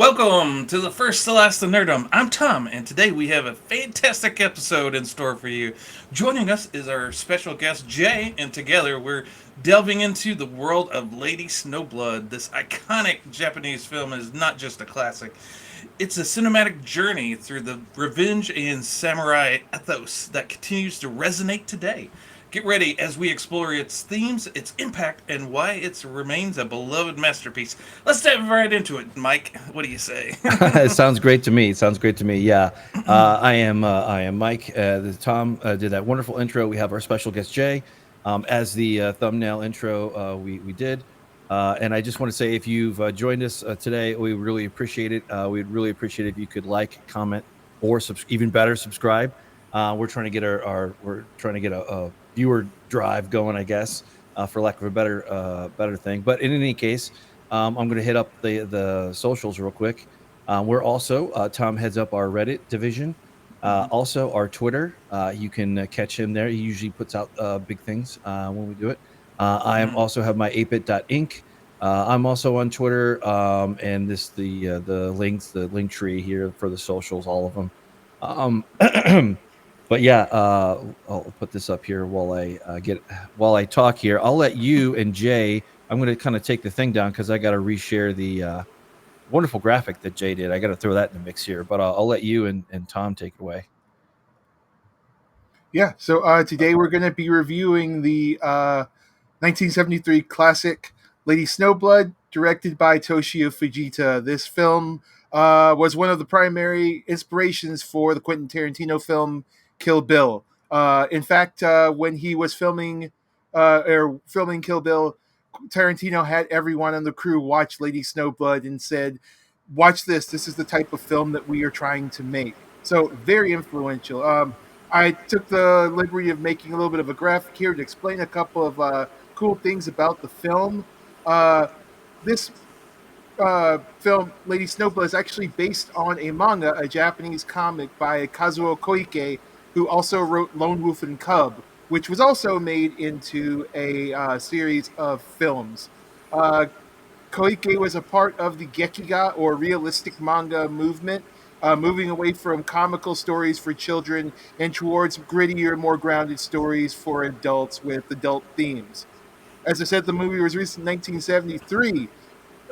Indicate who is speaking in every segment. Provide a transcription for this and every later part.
Speaker 1: Welcome to the FirstLastNerdom. I'm Tom, and today we have a fantastic episode in store for you. Joining us is our special guest Jay, and together we're delving into the world of Lady Snowblood. This iconic Japanese film is not just a classic, it's a cinematic journey through the revenge and samurai ethos that continues to resonate today. Get ready as we explore its themes, its impact, and why it remains a beloved masterpiece. Let's dive right into it, Mike. What do you say?
Speaker 2: It sounds great to me. It sounds great to me. Yeah, I am Mike. Tom did that wonderful intro. We have our special guest Jay as the thumbnail intro. We did, and I just want to say if you've joined us today, we really appreciate it. We'd really appreciate it if you could like, comment, or even better, subscribe. We're trying to get we're trying to get a viewer drive going, I guess, for lack of a better thing. But in any case. I'm going to hit up the socials real quick. We're also Tom heads up our Reddit division, also our Twitter. You can catch him there. He usually puts out big things when we do it. I am also have my ApeIt.Ink. I'm also on Twitter, and the links, the link tree here for the socials, all of them. But yeah, I'll put this up here while I talk here. I'll let you and Jay. I'm going to kind of take the thing down because I got to reshare the wonderful graphic that Jay did. I got to throw that in the mix here, but I'll let you and Tom take it away.
Speaker 3: Yeah, so today we're going to be reviewing the 1973 classic Lady Snowblood, directed by Toshiya Fujita. This film was one of the primary inspirations for the Quentin Tarantino film Kill Bill. In fact, when he was filming Kill Bill, Tarantino had everyone on the crew watch Lady Snowblood and said, "Watch this. This is the type of film that we are trying to make." So very influential. I took the liberty of making a little bit of a graphic here to explain a couple of cool things about the film. This film, Lady Snowblood, is actually based on a manga, a Japanese comic by Kazuo Koike, who also wrote Lone Wolf and Cub, which was also made into a series of films. Uh, Koike was a part of the Gekiga, or realistic manga movement, moving away from comical stories for children and towards grittier, more grounded stories for adults with adult themes. As I said, the movie was released in 1973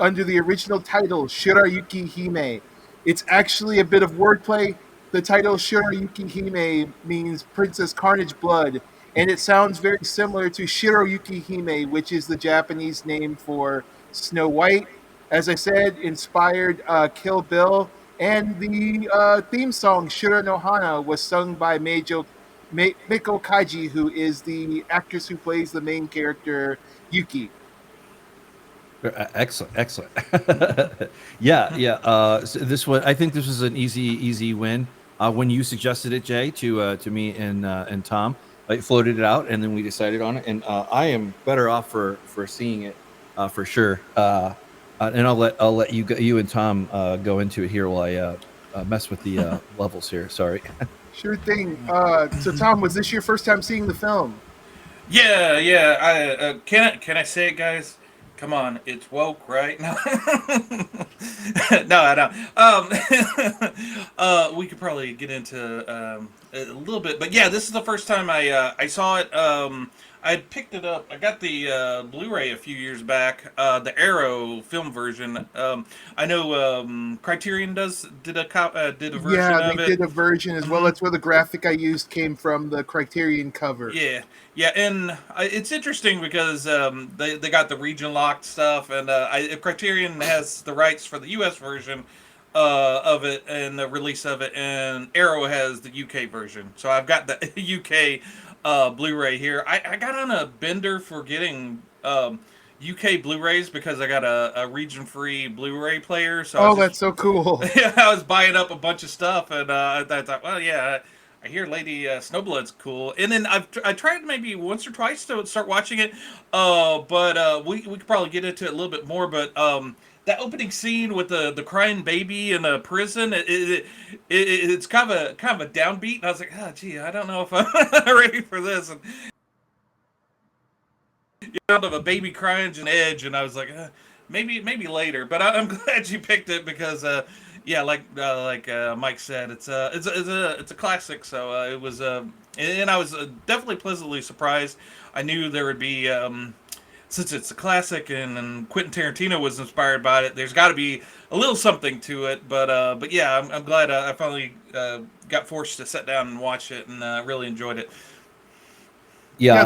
Speaker 3: under the original title Shirayuki Hime. It's actually a bit of wordplay. The title Shirayuki Hime means Princess Carnage Blood, and it sounds very similar to Shiroyuki Hime, which is the Japanese name for Snow White. As I said, inspired Kill Bill, and the theme song Shira no Hana was sung by Meiko Kaji, who is the actress who plays the main character Yuki.
Speaker 2: Excellent. Yeah. So this one, I think this was an easy win. When you suggested it, Jay, to me and Tom, I floated it out, and then we decided on it. And I am better off for seeing it for sure. And I'll let you and Tom go into it here while I mess with the levels here. Sorry.
Speaker 3: Sure thing. So, Tom, was this your first time seeing the film?
Speaker 1: Yeah. Can I say it, guys? Come on, it's woke, right? No, no, I don't. We could probably get into a little bit, but yeah, this is the first time I saw it. I had picked it up. I got the Blu-ray a few years back, the Arrow film version. I know Criterion did a version
Speaker 3: Yeah, they
Speaker 1: of it.
Speaker 3: did a version as well. That's where the graphic I used came from, the Criterion cover.
Speaker 1: Yeah, and it's interesting because they got the region locked stuff, and Criterion has the rights for the U.S. version of it and the release of it, and Arrow has the UK version. So I've got the UK Blu-ray here. I got on a bender for getting UK Blu-rays because I got a region-free Blu-ray player. So
Speaker 3: Oh, that's so cool.
Speaker 1: I was buying up a bunch of stuff, and I thought, well, yeah. I hear Lady Snowblood's cool, and then I tried maybe once or twice to start watching it, but we could probably get into it a little bit more. But that opening scene with the crying baby in a prison, it's kind of a downbeat, and I was like, oh gee, I don't know if I'm ready for this. And out of a baby crying an edge, and I was like, maybe later. But I'm glad you picked it because yeah, like Mike said, it's a classic. So it was and I was definitely pleasantly surprised. I knew there would be. Since it's a classic and Quentin Tarantino was inspired by it, there's got to be a little something to it. But yeah, I'm glad I finally got forced to sit down and watch it and really enjoyed it.
Speaker 3: Yeah,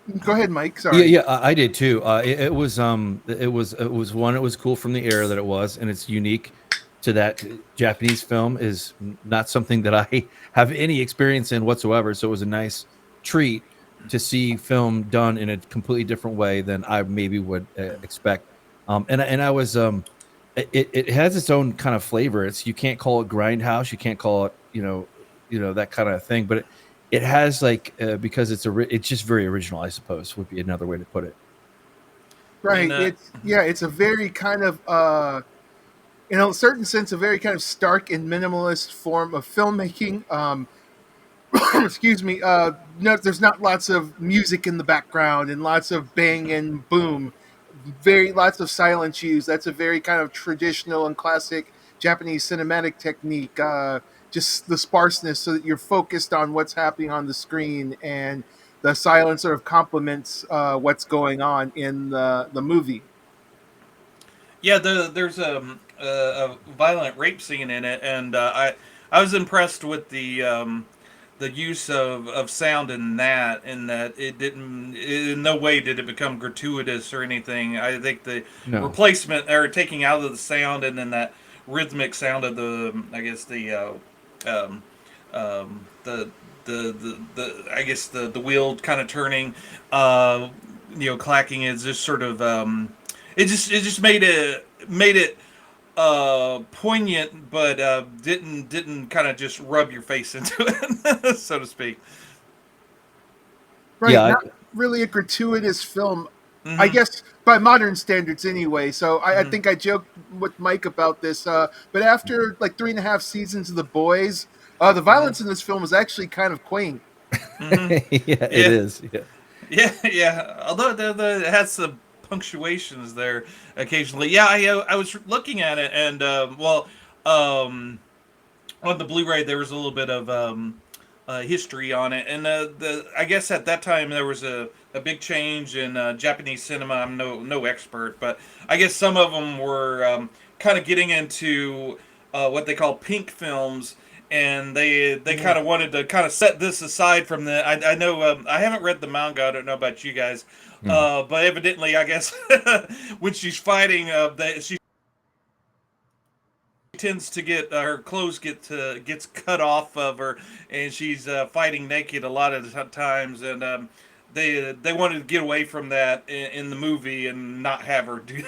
Speaker 2: Yeah,
Speaker 3: go ahead, Mike.
Speaker 2: yeah,
Speaker 3: Sorry.
Speaker 2: yeah, I did too. It was one. It was cool from the era that it was, and it's unique to that Japanese film. Is not something that I have any experience in whatsoever. So it was a nice treat to see film done in a completely different way than I maybe would expect. And I was it has its own kind of flavor. It's, you can't call it grindhouse, you can't call it that kind of thing, but it has like because it's just very original, I suppose, would be another way to put it.
Speaker 3: Right.
Speaker 1: And
Speaker 3: It's a very kind of in a certain sense, a very kind of stark and minimalist form of filmmaking. Excuse me. No, there's not lots of music in the background and lots of bang and boom. Very lots of silent used. That's a very kind of traditional and classic Japanese cinematic technique. Just the sparseness, so that you're focused on what's happening on the screen, and the silence sort of complements what's going on in the movie.
Speaker 1: yeah, there's a violent rape scene in it, and I was impressed with the use of sound in that it didn't, in no way did it become gratuitous or anything. I think the
Speaker 2: No,
Speaker 1: replacement or taking out of the sound and then that rhythmic sound of the, I guess um, the I guess the wheel kind of turning, clacking is just sort of it just made it poignant, but didn't kind of just rub your face into it, so to speak.
Speaker 3: Right.
Speaker 2: yeah,
Speaker 3: Not really a gratuitous film, I
Speaker 1: Hmm.
Speaker 3: guess, by modern standards anyway. So I
Speaker 1: Hmm.
Speaker 3: think I joked with Mike about this. But after like 3.5 seasons of The Boys, the
Speaker 1: Hmm.
Speaker 3: violence in this film is actually kind of quaint.
Speaker 1: Hmm.
Speaker 2: yeah, it
Speaker 1: Yeah,
Speaker 2: is. Yeah.
Speaker 1: yeah. Although it has some punctuations there occasionally. Yeah, I was looking at it and um, on the Blu-ray there was a little bit of history on it, and I guess at that time there was a big change in Japanese cinema. I'm no expert, but I guess some of them were kind of getting into what they call pink films, and they
Speaker 3: Mm.
Speaker 1: kind of wanted to kind of set this aside from the. I know I haven't read the manga. I don't know about you guys,
Speaker 2: Mm.
Speaker 1: but evidently I guess when she's fighting, she tends to get her clothes gets cut off of her, and she's fighting naked a lot of the times, and they wanted to get away from that in the movie and not have her do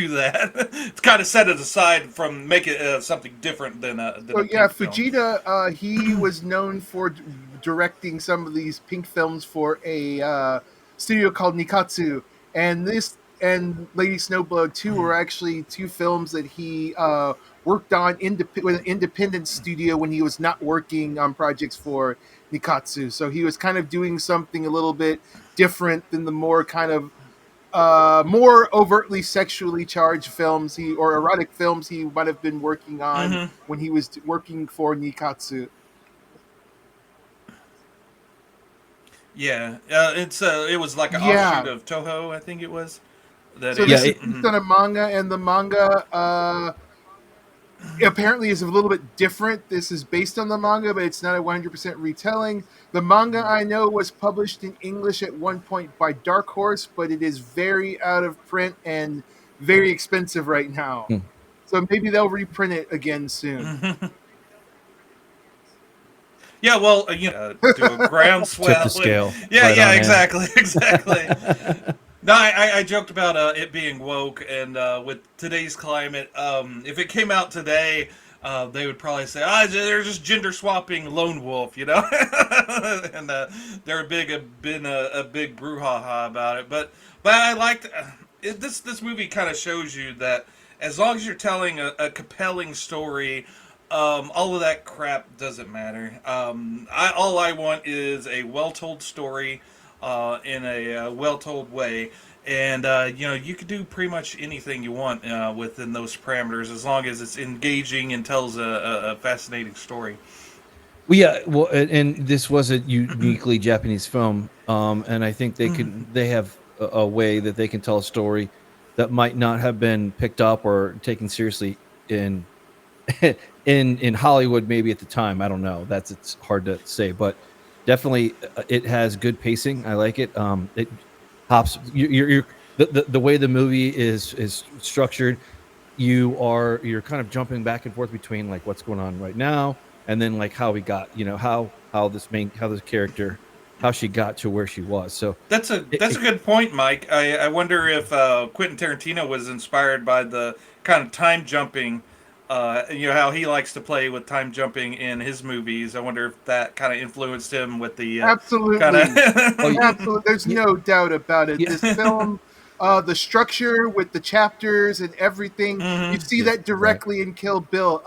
Speaker 1: that. It's kind of set it aside from make it something different than
Speaker 3: So
Speaker 1: a
Speaker 3: yeah,
Speaker 1: pink film.
Speaker 3: Fujita, he was known for directing some of these pink films for a studio called Nikatsu, and this and Lady Snowblood 2 were actually two films that he worked on with an independent studio when he was not working on projects for Nikatsu. So he was kind of doing something a little bit different than the more kind of more overtly sexually charged films or erotic films he might have been working on
Speaker 1: Hmm.
Speaker 3: when he was working for Nikatsu.
Speaker 1: Yeah, it was like an offshoot
Speaker 3: Yeah.
Speaker 1: of Toho, I think it was that
Speaker 3: So
Speaker 1: it.
Speaker 3: this
Speaker 2: Yeah,
Speaker 3: is
Speaker 2: it,
Speaker 3: based
Speaker 1: Mhm.
Speaker 3: on a manga, and the manga apparently is a little bit different. This is based on the manga, but it's not a 100% retelling. The manga I know was published in English at one point by Dark Horse, but it is very out of print and very expensive right now.
Speaker 2: mm,
Speaker 3: So maybe they'll reprint it again soon.
Speaker 1: Yeah, well, do a
Speaker 2: tip the
Speaker 1: groundswell, and
Speaker 2: scale
Speaker 1: yeah,
Speaker 2: right
Speaker 1: yeah,
Speaker 2: on in.
Speaker 1: exactly, exactly. No, I joked about it being woke, and with today's climate, if it came out today, they would probably say, "Ah, they're just gender swapping lone wolf," and they're been a big brouhaha about it. But I liked this movie. Kind of shows you that as long as you're telling a compelling story, all of that crap doesn't matter. All I want is a well told story. in a well-told way. And you could do pretty much anything you want within those parameters, as long as it's engaging and tells a fascinating story.
Speaker 2: Well, yeah, well, and this was a uniquely Japanese film, and I think they have a way that they can tell a story that might not have been picked up or taken seriously in in Hollywood maybe at the time. I don't know. It's hard to say, but definitely it has good pacing. I like it. It hops. You're the way the movie is structured. You're kind of jumping back and forth between like what's going on right now and then like how we got how this character how she got to where she was. So
Speaker 1: That's a good point, Mike. I wonder if Quentin Tarantino was inspired by the kind of time jumping. How he likes to play with time jumping in his movies. I wonder if that kind of influenced him with the kind
Speaker 3: Absolutely.
Speaker 2: Oh,
Speaker 1: of.
Speaker 3: Absolutely. There's
Speaker 2: yeah,
Speaker 3: no doubt about it.
Speaker 2: yeah.
Speaker 3: This film, the structure with the chapters and everything, you
Speaker 1: Mhm.
Speaker 3: see
Speaker 2: Yeah,
Speaker 3: that
Speaker 2: right.
Speaker 3: directly in Kill Bill.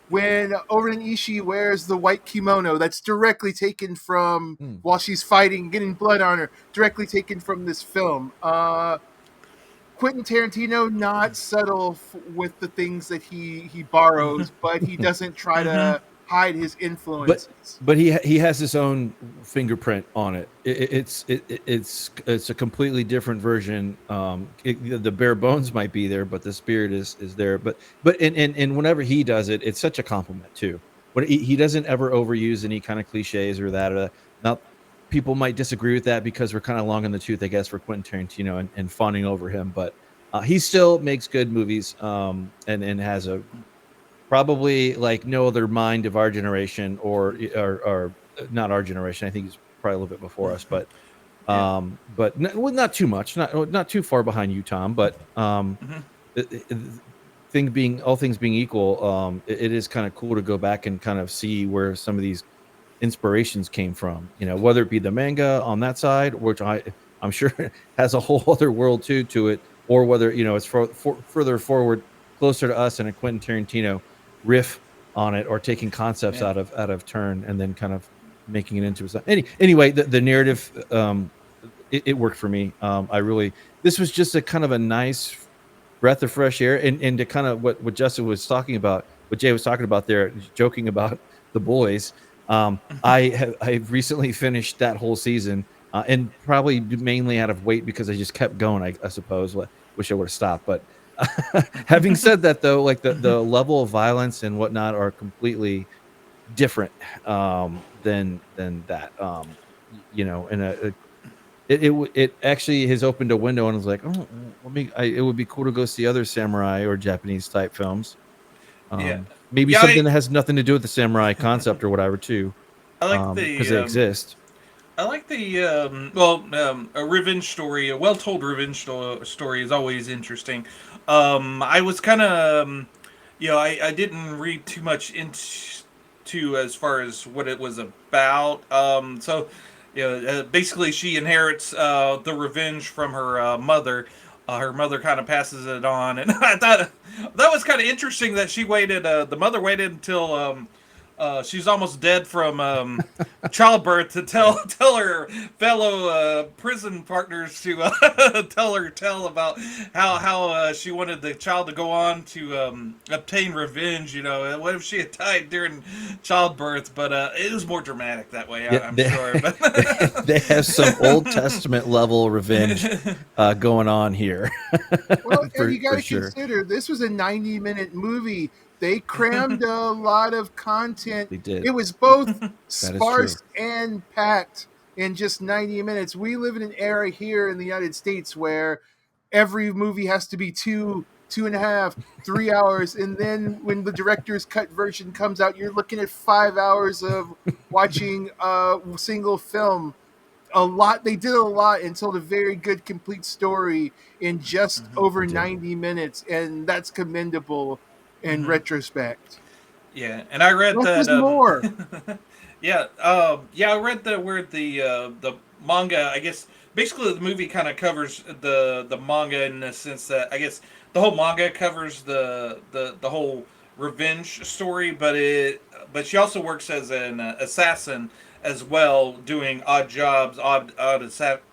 Speaker 3: When Oren Ishii wears the white kimono, that's directly taken from
Speaker 2: Hmm.
Speaker 3: while she's fighting, getting blood on her, directly taken from this film. Quentin Tarantino not subtle with the things that he borrows, but he doesn't try
Speaker 1: Mhm.
Speaker 3: to hide his
Speaker 2: but
Speaker 3: influences.
Speaker 2: but he has his own fingerprint on it. It's a completely different version. The bare bones might be there, but the spirit is there. But whenever he does it, it's such a compliment too. But he doesn't ever overuse any kind of cliches or that. Now, people might disagree with that because we're kind of long in the tooth, I guess, for Quentin Tarantino and fawning over him. But he still makes good movies, and has a probably like no other mind of our generation or not our generation. I think he's probably a little bit before us,
Speaker 1: Yeah.
Speaker 2: well, not too much, not too far behind you, Tom. But
Speaker 1: Mhm.
Speaker 2: all things being equal, it is kind of cool to go back and kind of see where some of these inspirations came from. Whether it be the manga on that side, which I'm sure has a whole other world too to it, or whether it's further forward, closer to us, and a Quentin Tarantino riff on it, or taking concepts
Speaker 1: Yeah.
Speaker 2: out of turn and then kind of making it into a anyway. The narrative, it worked for me. I really This was just a kind of a nice breath of fresh air, and to kind of what Justin was talking about, what Jay was talking about there, joking about the boys. I've recently finished that whole season, and probably mainly out of weight because I just kept going. I suppose. Wish I would have stopped, but having said that, though, like the level of violence and whatnot are completely different, than that. And it actually has opened a window and was like, oh, it would be cool to go see other samurai or Japanese type films.
Speaker 1: Yeah.
Speaker 2: Maybe
Speaker 1: Yeah.
Speaker 2: something that has nothing to do with the samurai concept or whatever too,
Speaker 1: I like
Speaker 2: because
Speaker 1: the
Speaker 2: they exist.
Speaker 1: I like the a revenge story, a well-told revenge story is always interesting. I was kind of, I didn't read too much into as far as what it was about. Basically, she inherits the revenge from her mother. Her mother kind of passes it on, and I thought that was kind of interesting that she waited. The mother waited until she's almost dead from childbirth to tell her fellow prison partners to tell about how she wanted the child to go on to obtain revenge. What if she had died during childbirth? But it was more dramatic that way,
Speaker 2: Yeah,
Speaker 1: I'm sure. But
Speaker 2: they have some Old Testament level revenge going on here,
Speaker 3: Well, and you got
Speaker 2: for
Speaker 3: to
Speaker 2: sure.
Speaker 3: consider this was a 90-minute movie. They crammed a lot of content.
Speaker 2: They did.
Speaker 3: It was both
Speaker 2: That is true.
Speaker 3: sparse and packed in just 90 minutes. We live in an era here in the United States where every movie has to be 2.5, 3 hours. And then when the director's cut version comes out, you're looking at 5 hours of watching a single film. They did a lot and told a very good complete story in just
Speaker 2: They
Speaker 3: over
Speaker 2: did.
Speaker 3: 90 minutes, and that's commendable in retrospect.
Speaker 1: yeah, and I read
Speaker 3: Less
Speaker 1: that.
Speaker 3: is more.
Speaker 1: I read that where the manga. I guess basically the movie kind of covers the manga in the sense that I guess the whole manga covers the whole revenge story, but she also works as an assassin as well, doing odd jobs, odd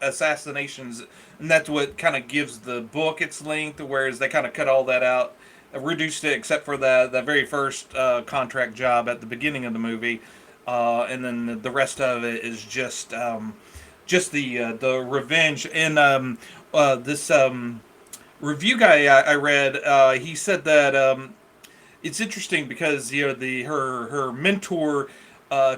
Speaker 1: assassinations, and that's what kind of gives the book its length. Whereas they kind of cut all that out, reduced it, except for the very first contract job at the beginning of the movie, and then the rest of it is just the revenge. And this review guy I read, he said that it's interesting because the her mentor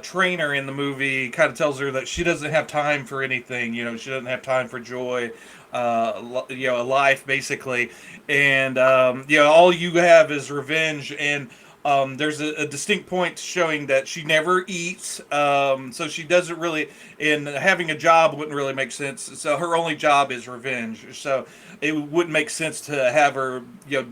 Speaker 1: trainer in the movie kind of tells her that she doesn't have time for anything. She doesn't have time for joy, a life basically, and all you have is revenge. And there's a distinct point showing that she never eats, so she doesn't really, and having a job wouldn't really make sense. So her only job is revenge. So it wouldn't make sense to have her,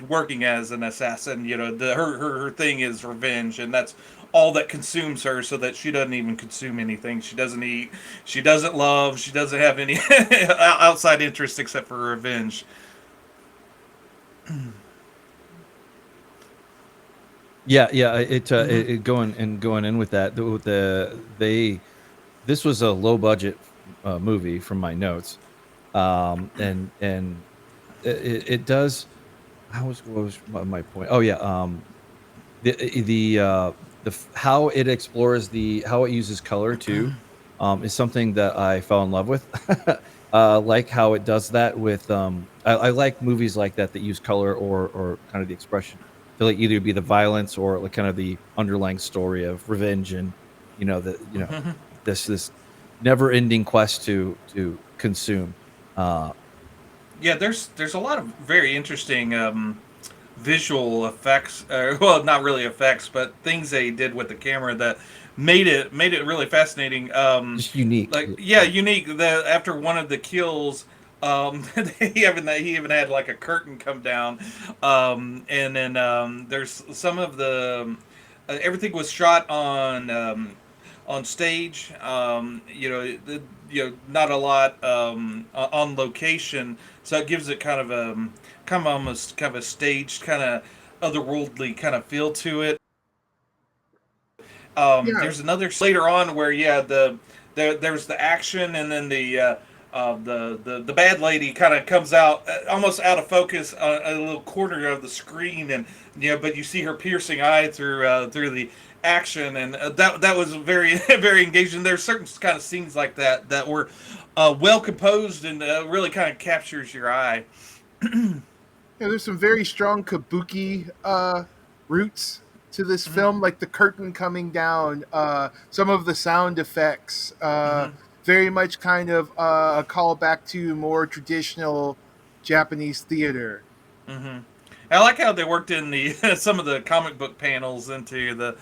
Speaker 1: working as an assassin. Her thing is revenge, and that's all that consumes her. So that she doesn't even consume anything. She doesn't eat. She doesn't love. She doesn't have any outside interest except for revenge.
Speaker 2: Yeah, yeah. It going in with that. This was a low budget movie from my notes, and it does. What was my point? Oh yeah, how it explores how it uses color too, is something that I fell in love with. Like how it does that with I like movies like that use color or kind of the expression to like either be the violence or like kind of the underlying story of revenge and this never ending quest to consume.
Speaker 1: Yeah, there's a lot of very interesting visual effects. Well, not really effects, but things they did with the camera that made it really fascinating.
Speaker 2: Just unique.
Speaker 1: Like unique. After one of the kills, he even had like a curtain come down, and then there's some of the everything was shot on stage. Not a lot on location, so it gives it kind of almost kind of a staged, kind of otherworldly kind of feel to it.
Speaker 3: Yeah.
Speaker 1: There's another later on where there's the action, and then the bad lady kind of comes out almost out of focus on a little corner of the screen, and but you see her piercing eye through the action, and that was very very engaging. There's certain kind of scenes like that were well composed and really kind of captures your eye.
Speaker 3: Yeah, there's some very strong kabuki roots to this film, like the curtain coming down, some of the sound effects, very much kind of a callback to more traditional Japanese theater.
Speaker 1: I like how they worked in the some of the comic book panels into the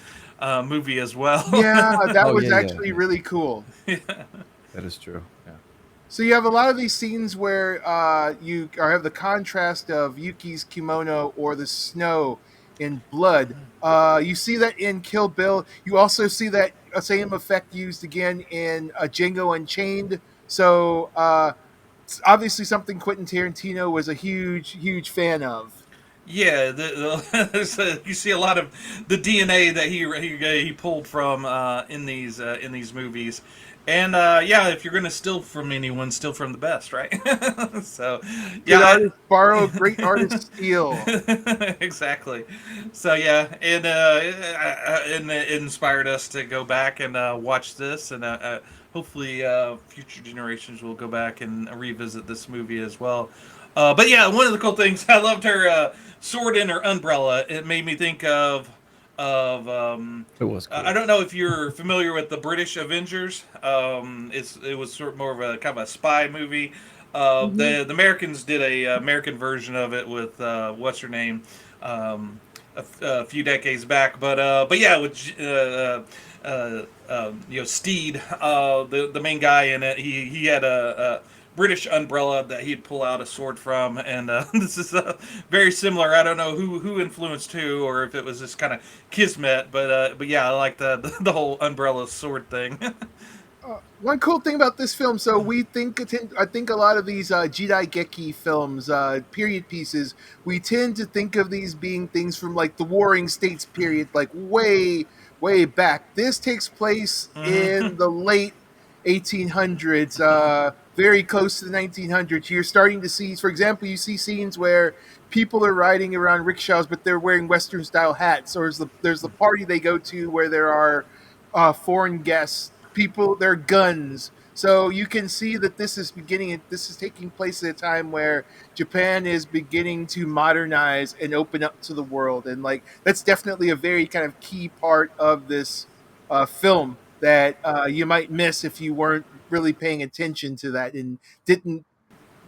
Speaker 1: movie as well.
Speaker 3: Yeah, that
Speaker 2: Oh
Speaker 3: was
Speaker 2: yeah,
Speaker 3: actually really cool.
Speaker 2: that is true. Yeah.
Speaker 3: So you have a lot of these scenes where you have the contrast of Yuki's kimono or the snow in blood. You see that in Kill Bill. You also see that same effect used again in Django Unchained. So it's obviously something Quentin Tarantino was a huge fan of.
Speaker 1: Yeah, you see a lot of the DNA that he pulled from in these movies, and if you're gonna steal from anyone, steal from the best, right? So,
Speaker 3: Good artists borrow, great artists steal.
Speaker 1: exactly. So and it inspired us to go back and watch this, and hopefully future generations will go back and revisit this movie as well. But yeah, one of the cool things I loved her sword and her umbrella. It made me think of
Speaker 2: It was cool.
Speaker 1: I don't know if you're familiar with the British Avengers. It was sort of more of a kind of a spy movie. The Americans did a American version of it with what's her name a few decades back. But yeah, with Steed, the main guy in it, he had a British umbrella that he'd pull out a sword from, and this is very similar. I don't know who influenced who, or if it was just kind of kismet, but yeah, I like the whole umbrella sword thing.
Speaker 3: One cool thing about this film, so I think a lot of these Jidaigeki films, period pieces, we tend to think of these being things from like the Warring States period, like way way back. This takes place in the late 1800s, very close to the 1900s. You're starting to see, for example, you see scenes where people are riding around rickshaws, but they're wearing Western style hats. Or there's the party they go to where there are foreign guests, people, their guns. So you can see that this is taking place at a time where Japan is beginning to modernize and open up to the world. And like, that's definitely a very kind of key part of this film that you might miss if you weren't really paying attention to that and didn't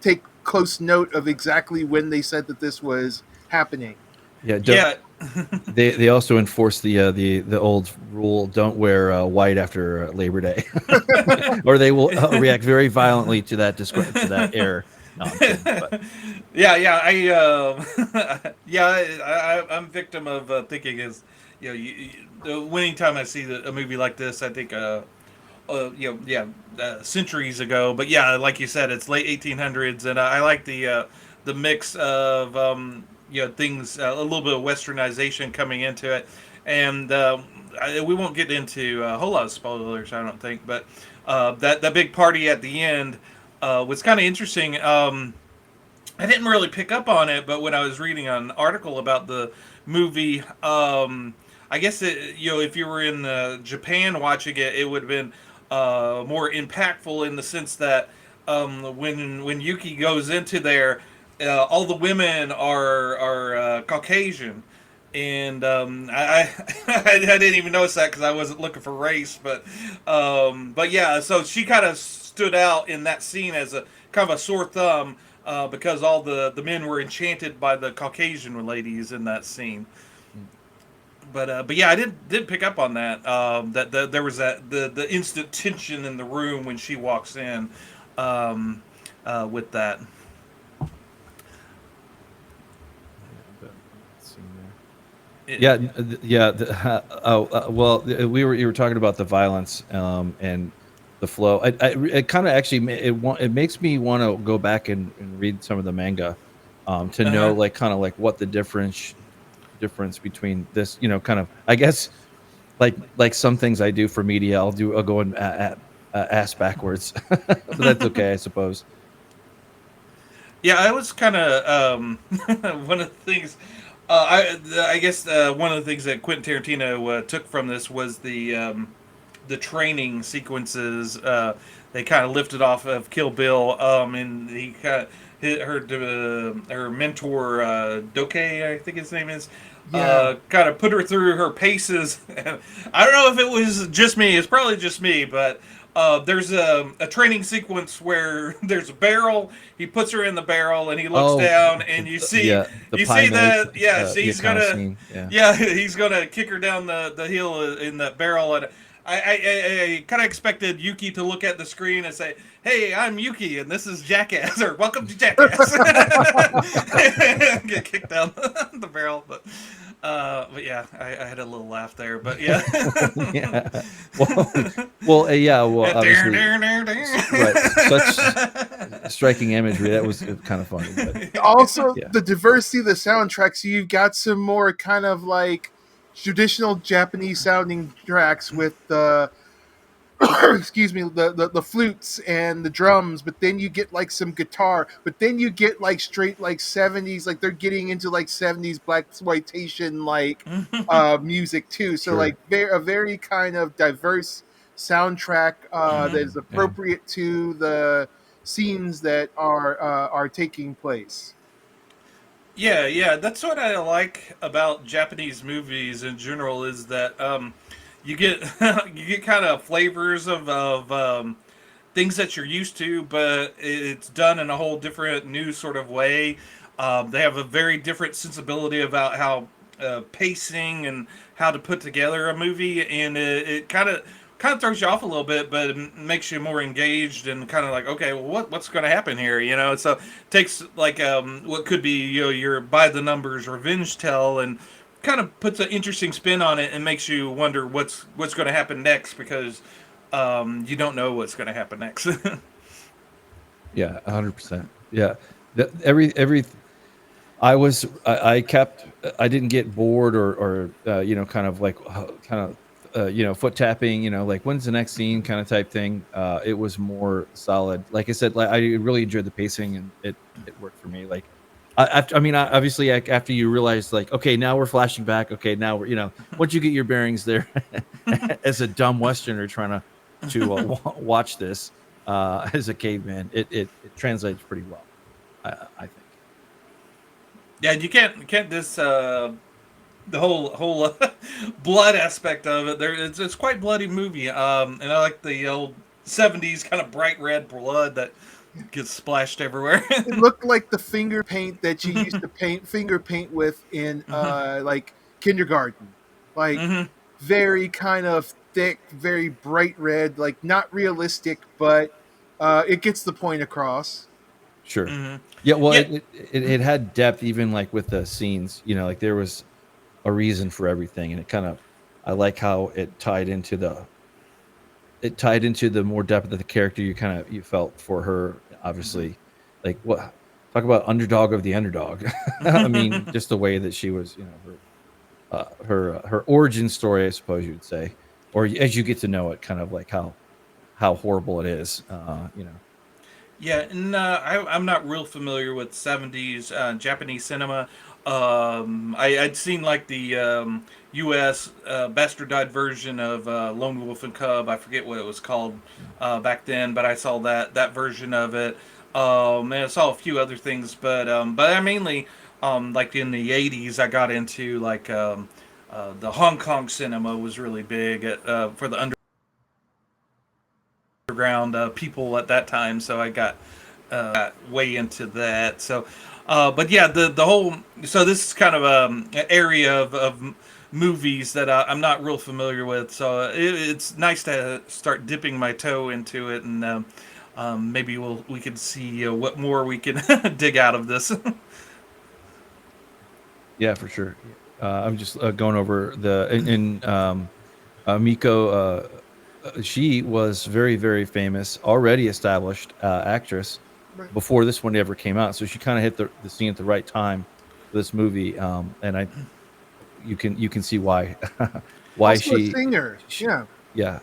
Speaker 3: take close note of exactly when they said that this was happening.
Speaker 1: Yeah.
Speaker 2: They also enforce the old rule: don't wear white after Labor Day, or they will react very violently to that error. No, I'm kidding, but.
Speaker 1: I'm victim of thinking is, anytime I see a movie like this, I think centuries ago. But yeah, like you said, it's late 1800s, and I like the mix of things, a little bit of westernization coming into it, and we won't get into a whole lot of spoilers, I don't think, but that big party at the end was kind of interesting. I didn't really pick up on it, but when I was reading an article about the movie, I guess if you were in Japan watching it, it would have been more impactful in the sense that when Yuki goes into there, all the women are Caucasian, and I I didn't even notice that because I wasn't looking for race, but yeah, so she kind of stood out in that scene as a kind of a sore thumb because all the men were enchanted by the Caucasian ladies in that scene. But yeah, I did pick up on that. That there was the instant tension in the room when she walks in with that.
Speaker 2: Well, you were talking about the violence and the flow. It kind of actually it makes me want to go back and read some of the manga to know like kind of like what the difference between this, kind of, I guess, like some things I do for media, I'll go and ass backwards, but that's okay, I suppose.
Speaker 1: Yeah, I was kind of one of the things. I guess one of the things that Quentin Tarantino took from this was the training sequences. They kind of lifted off of Kill Bill, and he kind of hit her mentor Doke, I think his name is.
Speaker 3: Yeah.
Speaker 1: Kind of put her through her paces. I don't know if it was just me. It's probably just me, but there's a training sequence where there's a barrel. He puts her in the barrel, and he looks down, and you see that. Yeah, he's gonna. He's gonna kick her down the hill in the barrel, and I kind of expected Yuki to look at the screen and say, "Hey, I'm Yuki, and this is Jackass," or "Welcome to Jackass." Get kicked down the barrel, but yeah, I had a little laugh there, but yeah.
Speaker 2: Obviously, right, such striking imagery. That was kind of funny. But,
Speaker 3: also, the diversity of the soundtracks. You've got some more kind of like traditional Japanese sounding tracks with the excuse me, the flutes and the drums, but then you get like some guitar, but then you get like straight like 70s, like they're getting into like 70s black exploitation like music too. So like a very kind of diverse soundtrack that is appropriate to the scenes that are taking place.
Speaker 1: Yeah, that's what I like about Japanese movies in general is that you get you get kind of flavors of things that you're used to, but it's done in a whole different new sort of way. They have a very different sensibility about how pacing and how to put together a movie, and it kind of throws you off a little bit, but it makes you more engaged and kind of like, okay, well, what's going to happen here? So it takes like what could be your by the numbers revenge tale and kind of puts an interesting spin on it and makes you wonder what's going to happen next because you don't know what's going to happen next.
Speaker 2: Yeah, 100%. Yeah, I didn't get bored or kind of like kind of foot tapping, like when's the next scene kind of type thing. It was more solid. Like I said, like I really enjoyed the pacing, and it worked for me. Like, obviously, like, after you realize, like, okay, now we're flashing back. Okay, now we're, once you get your bearings there, as a dumb Westerner trying to watch this as a caveman, it translates pretty well, I think.
Speaker 1: Yeah, you can't this the whole blood aspect of it. It's quite bloody movie. And I like the old '70s kind of bright red blood that gets splashed everywhere.
Speaker 3: It looked like the finger paint that you used to finger paint with in like kindergarten, like
Speaker 1: Mm-hmm.
Speaker 3: very kind of thick, very bright red, like not realistic, but it gets the point across.
Speaker 2: Sure.
Speaker 1: Mm-hmm.
Speaker 2: Yeah. Well,
Speaker 1: Yeah.
Speaker 2: it had depth, even like with the scenes. Like there was a reason for everything, and I like how it tied into the more depth of the character you felt for her. Obviously, like, what, talk about underdog of the underdog. I mean, just the way that she was, her origin story, I suppose you would say, or as you get to know it, kind of like how horrible it is.
Speaker 1: Yeah, and I'm not real familiar with '70s Japanese cinema. I'd seen like the U.S. Bastardized version of Lone Wolf and Cub. I forget what it was called back then, but I saw that version of it. And I saw a few other things, but I mainly like in the '80s I got into like the Hong Kong cinema was really big for the underground people at that time, so I got way into that. So, but yeah, the whole, so this is kind of an area of movies that I'm not real familiar with. So it's nice to start dipping my toe into it, and maybe we can see what more we can dig out of this.
Speaker 2: Yeah, for sure. I'm just going over Meiko. She was very, very famous, already established actress
Speaker 3: Right.
Speaker 2: before this one ever came out. So she kind of hit the scene at the right time for this movie, and you can see why why
Speaker 3: Also a singer, yeah.
Speaker 2: yeah,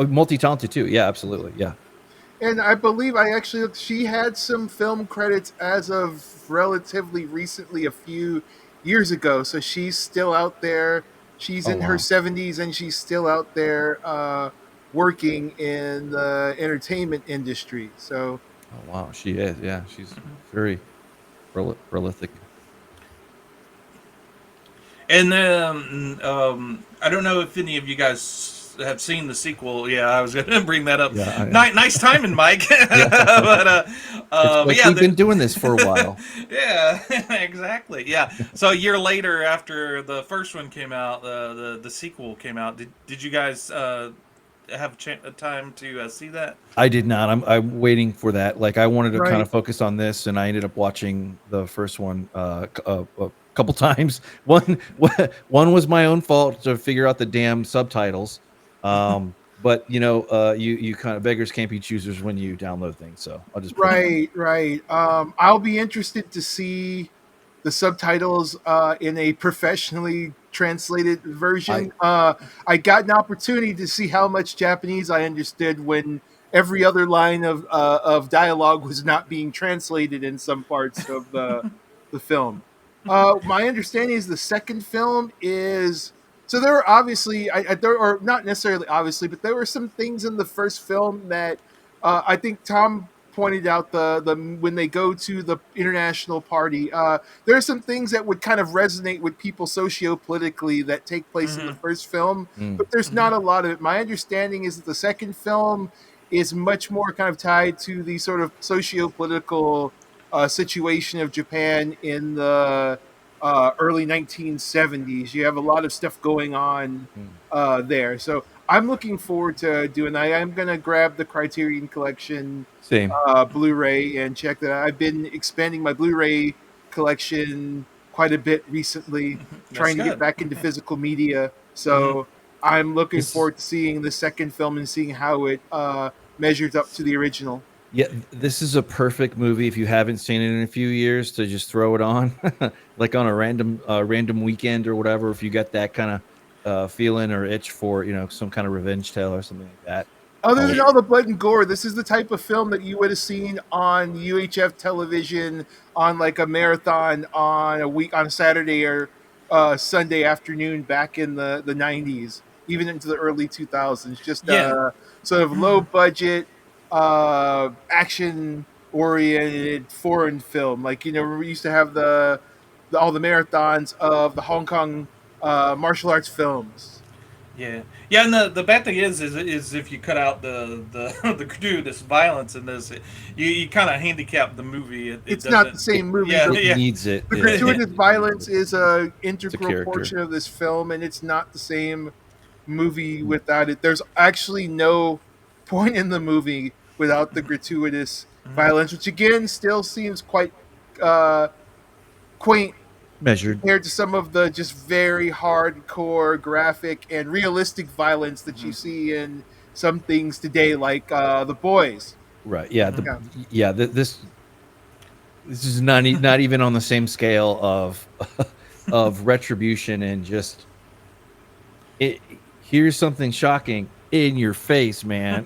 Speaker 2: multi-talented too. Yeah, absolutely. Yeah.
Speaker 3: And I believe she had some film credits as of relatively recently, a few years ago. So she's still out there. She's
Speaker 2: Oh,
Speaker 3: in her
Speaker 2: wow.
Speaker 3: 70s, and she's still out there working in the entertainment industry. So
Speaker 2: Oh, wow. She is. Yeah, she's very prolific.
Speaker 1: And then I don't know if any of you guys have seen the sequel. Yeah, I was going to bring that up.
Speaker 2: Yeah,
Speaker 1: Nice timing, Mike.
Speaker 2: yeah.
Speaker 1: but
Speaker 2: It's like
Speaker 1: yeah,
Speaker 2: we've been doing this for a while.
Speaker 1: yeah, exactly. Yeah. So a year later, after the first one came out, the sequel came out. Did you guys have a time to see that?
Speaker 2: I did not. I'm waiting for that. Like, I wanted to kind
Speaker 3: right,
Speaker 2: of focus on this, and I ended up watching the first one a couple times. One was my own fault to figure out the damn subtitles. But you kind of, beggars can't be choosers when you download things. So I'll just put it.
Speaker 3: right. I'll be interested to see the subtitles in a professionally translated version. I got an opportunity to see how much Japanese I understood when every other line of dialogue was not being translated in some parts of the film. My understanding is the second film is, so there were obviously there are not necessarily obviously, but there were some things in the first film that I think Tom pointed out the when they go to the international party. There are some things that would kind of resonate with people socio-politically that take place in the first film, but there's not a lot of it. My understanding is that the second film is much more kind of tied to the sort of socio-political situation of Japan in the early 1970s. You have a lot of stuff going on there. So I'm looking forward to doing that. I am going to grab the Criterion Collection
Speaker 2: Same.
Speaker 3: Blu-ray and check that out. I've been expanding my Blu-ray collection quite a bit recently, trying to get back into physical media. So I'm looking forward to seeing the second film and seeing how it measures up to the original.
Speaker 2: Yeah, this is a perfect movie if you haven't seen it in a few years to just throw it on, like on a random weekend or whatever. If you got that kind feeling or itch for some kind of revenge tale or something like that.
Speaker 3: Other than all the blood and gore, this is the type of film that you would have seen on UHF television on like a marathon on a Saturday or Sunday afternoon back in the 90s, even into the early 2000s. Just
Speaker 1: Yeah.
Speaker 3: sort of low budget, action oriented foreign film. Like, we used to have all the marathons of the Hong Kong martial arts films.
Speaker 1: Yeah, yeah, and the bad thing is if you cut out the gratuitous violence in this, you kind of handicap the movie.
Speaker 3: It's not
Speaker 1: doesn't.
Speaker 3: the same movie.
Speaker 1: Yeah,
Speaker 2: It
Speaker 1: yeah.
Speaker 2: needs it.
Speaker 3: The
Speaker 2: Yeah.
Speaker 3: gratuitous violence is a integral
Speaker 2: character.
Speaker 3: portion of this film, and it's not the same movie without it. There's actually no point in the movie without the gratuitous violence, which again still seems quite quaint
Speaker 2: Measured.
Speaker 3: compared to some of the just very hardcore graphic and realistic violence that you see in some things today, like The Boys.
Speaker 2: Right. Yeah. This is not even on the same scale of of retribution and just here's something shocking in your face, man.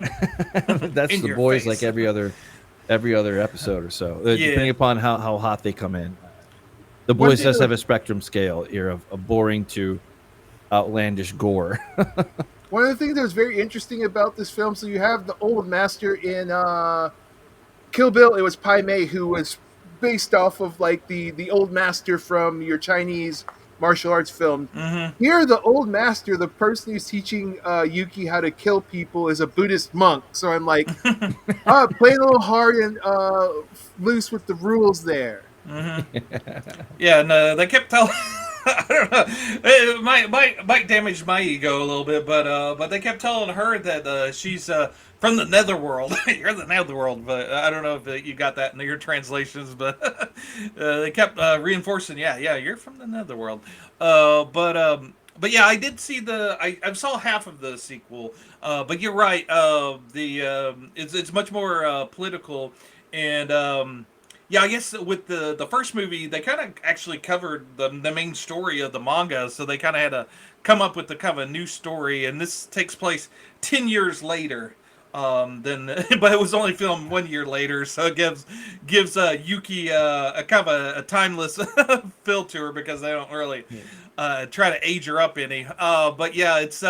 Speaker 2: That's
Speaker 1: In
Speaker 2: The
Speaker 1: your
Speaker 2: Boys,
Speaker 1: face.
Speaker 2: like every other episode or so, depending upon how hot they come in. The
Speaker 3: One
Speaker 2: Boys
Speaker 3: thing
Speaker 2: does
Speaker 3: that-
Speaker 2: have a spectrum scale here of boring to outlandish gore.
Speaker 3: One of the things that was very interesting about this film, so you have the old master in Kill Bill. It was Pai Mei, who was based off of like the old master from your Chinese martial arts film.
Speaker 1: Mm-hmm.
Speaker 3: Here, the old master, the person who's teaching Yuki how to kill people, is a Buddhist monk. So I'm like, playing a little hard and loose with the rules there.
Speaker 1: Yeah, no, they kept telling. I don't know. It might damage my ego a little bit, but they kept telling her that she's from the netherworld. You're the netherworld, but I don't know if you got that in your translations. But they kept reinforcing, yeah, you're from the netherworld. But yeah, I did see I saw half of the sequel. But you're right. It's much more political and. Yeah, I guess with the first movie, they kind of actually covered the main story of the manga, so they kind of had to come up with the kind of a new story, and this takes place 10 years later. But it was only filmed 1 year later, so it gives Yuki a kind of a timeless feel to her because they don't really try to age her up any. But yeah, it's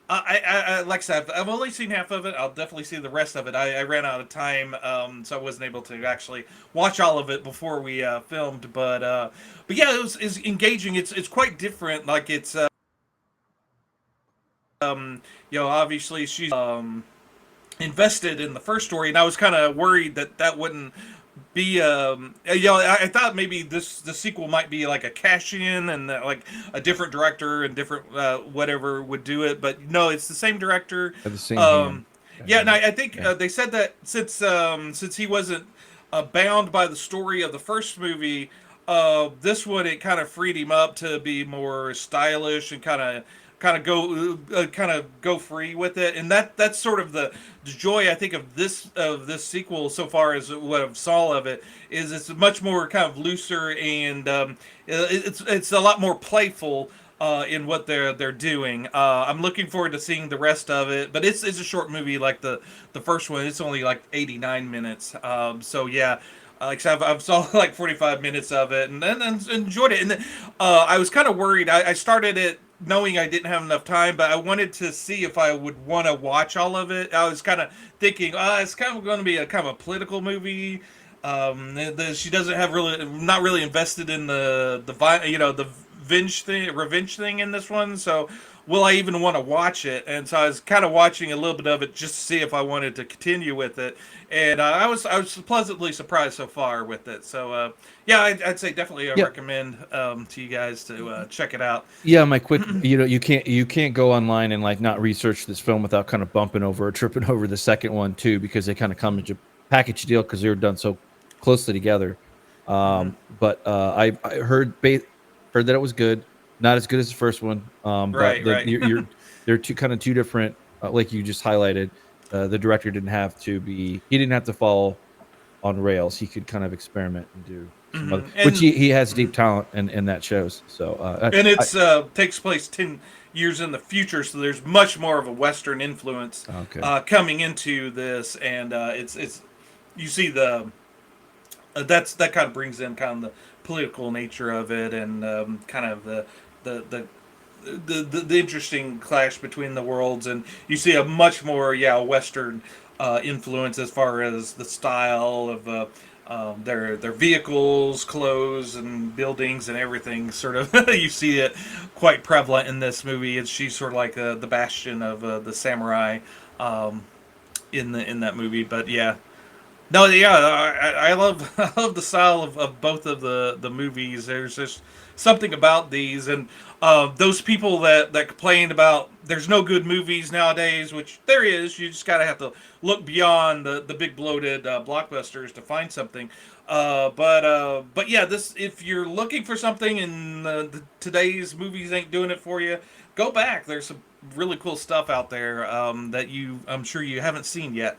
Speaker 1: I like I said, I've only seen half of it. I'll definitely see the rest of it. I ran out of time, so I wasn't able to actually watch all of it before we filmed. But yeah, it's engaging. It's quite different. Like it's obviously she's invested in the first story, and I was kind of worried that wouldn't be I thought maybe the sequel might be like a cash in and like a different director and different whatever would do it, but no, it's the same director.
Speaker 2: At the same hand.
Speaker 1: Yeah, and I think they said that since he wasn't bound by the story of the first movie, this one it kind of freed him up to be more stylish and kind of go free with it, and that's sort of the joy I think of this sequel so far as what I've saw of it is it's much more kind of looser and it's a lot more playful in what they're doing. I'm looking forward to seeing the rest of it, but it's a short movie like the first one. It's only like 89 minutes. So yeah. Like I've saw like 45 minutes of it and enjoyed it. And then, I was kind of worried. I started it knowing I didn't have enough time, but I wanted to see if I would want to watch all of it. I was kind of thinking, it's kind of going to be a kind of a political movie. She doesn't have not really invested in the revenge thing in this one. So will I even want to watch it? And so I was kind of watching a little bit of it just to see if I wanted to continue with it. And I was pleasantly surprised so far with it. So yeah, I'd say definitely recommend to you guys to check it out.
Speaker 2: Yeah, my quick, you can't go online and like not research this film without kind of bumping over or tripping over the second one too, because they kind of come in a package deal because they were done so closely together. But I heard that it was good, not as good as the first one.
Speaker 1: Right.
Speaker 2: They're two different, like you just highlighted. The director didn't have to fall on rails. He could kind of experiment and do some other, which he has deep talent and that shows. So
Speaker 1: and it's takes place 10 years in the future, so there's much more of a Western influence coming into this, and it's you see the that kind of brings in kind of the political nature of it, and kind of the the the interesting clash between the worlds, and you see a much more Western influence as far as the style of their vehicles, clothes, and buildings and everything. Sort of, you see it quite prevalent in this movie. She's sort of like the bastion of the samurai in that movie. But yeah, no, yeah, I love I love the style of both of the movies. There's just something about these, and those people that complain about there's no good movies nowadays, which there is. You just gotta have to look beyond the big bloated blockbusters to find something. But yeah, this if you're looking for something and today's movies ain't doing it for you, go back. There's some really cool stuff out there that I'm sure you haven't seen yet.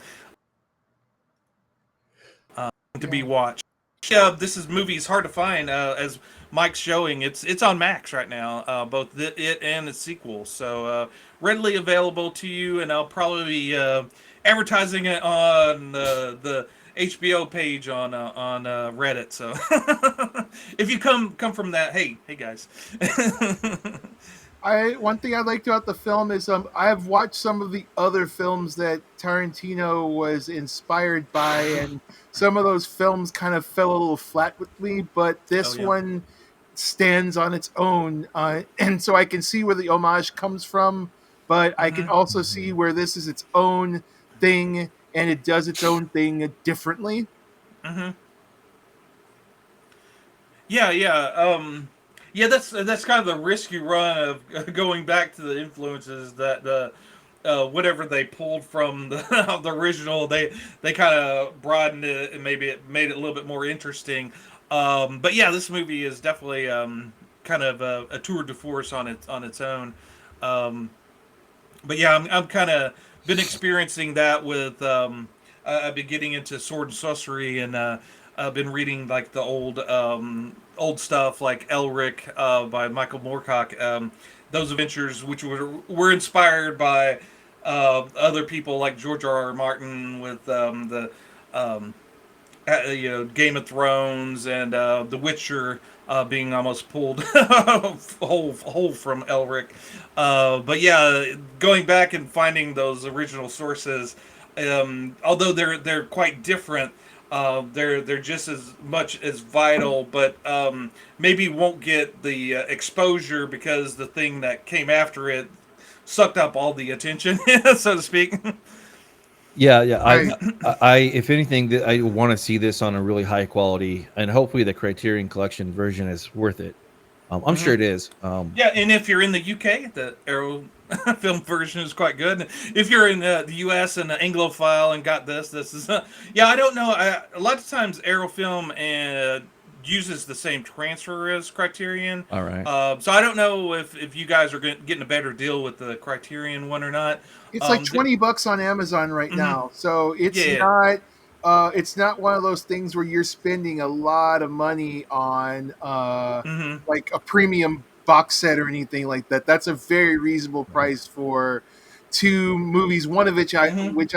Speaker 1: To be watched. Yeah, this movie is hard to find. As Mike's showing, it's on Max right now, both it and its sequel. So readily available to you, and I'll probably be advertising it on the HBO page on Reddit. So if you come from that, hey guys.
Speaker 3: One thing I liked about the film is I have watched some of the other films that Tarantino was inspired by, and some of those films kind of fell a little flat with me, but this one stands on its own, and so I can see where the homage comes from, but I can also see where this is its own thing, and it does its own thing differently.
Speaker 1: Yeah, that's kind of the risk you run of going back to the influences that whatever they pulled from the original, they kind of broadened it and maybe it made it a little bit more interesting. But yeah, this movie is definitely kind of a tour de force on its own. But yeah, I'm kind of been experiencing that with I've been getting into sword and sorcery, and I've been reading like the old stuff like Elric by Michael Moorcock. Those adventures, which were inspired by other people like George R. R. Martin with the Game of Thrones and The Witcher being almost pulled whole from Elric. But yeah, going back and finding those original sources, although they're quite different. They're just as much as vital, but maybe won't get the exposure because the thing that came after it sucked up all the attention, so to speak.
Speaker 2: Yeah. I if anything, I want to see this on a really high quality, and hopefully the Criterion Collection version is worth it. I'm sure it is.
Speaker 1: Yeah, and if you're in the UK, the Arrow film version is quite good. If you're in the US and the Anglophile and got this is I don't know. A lot of times Arrow Film uses the same transfer as Criterion.
Speaker 2: All right.
Speaker 1: So I don't know if you guys are getting a better deal with the Criterion one or not.
Speaker 3: It's like $20 on Amazon right now, so it's not one of those things where you're spending a lot of money on like a premium box set or anything like that. That's a very reasonable price for two movies, one of which I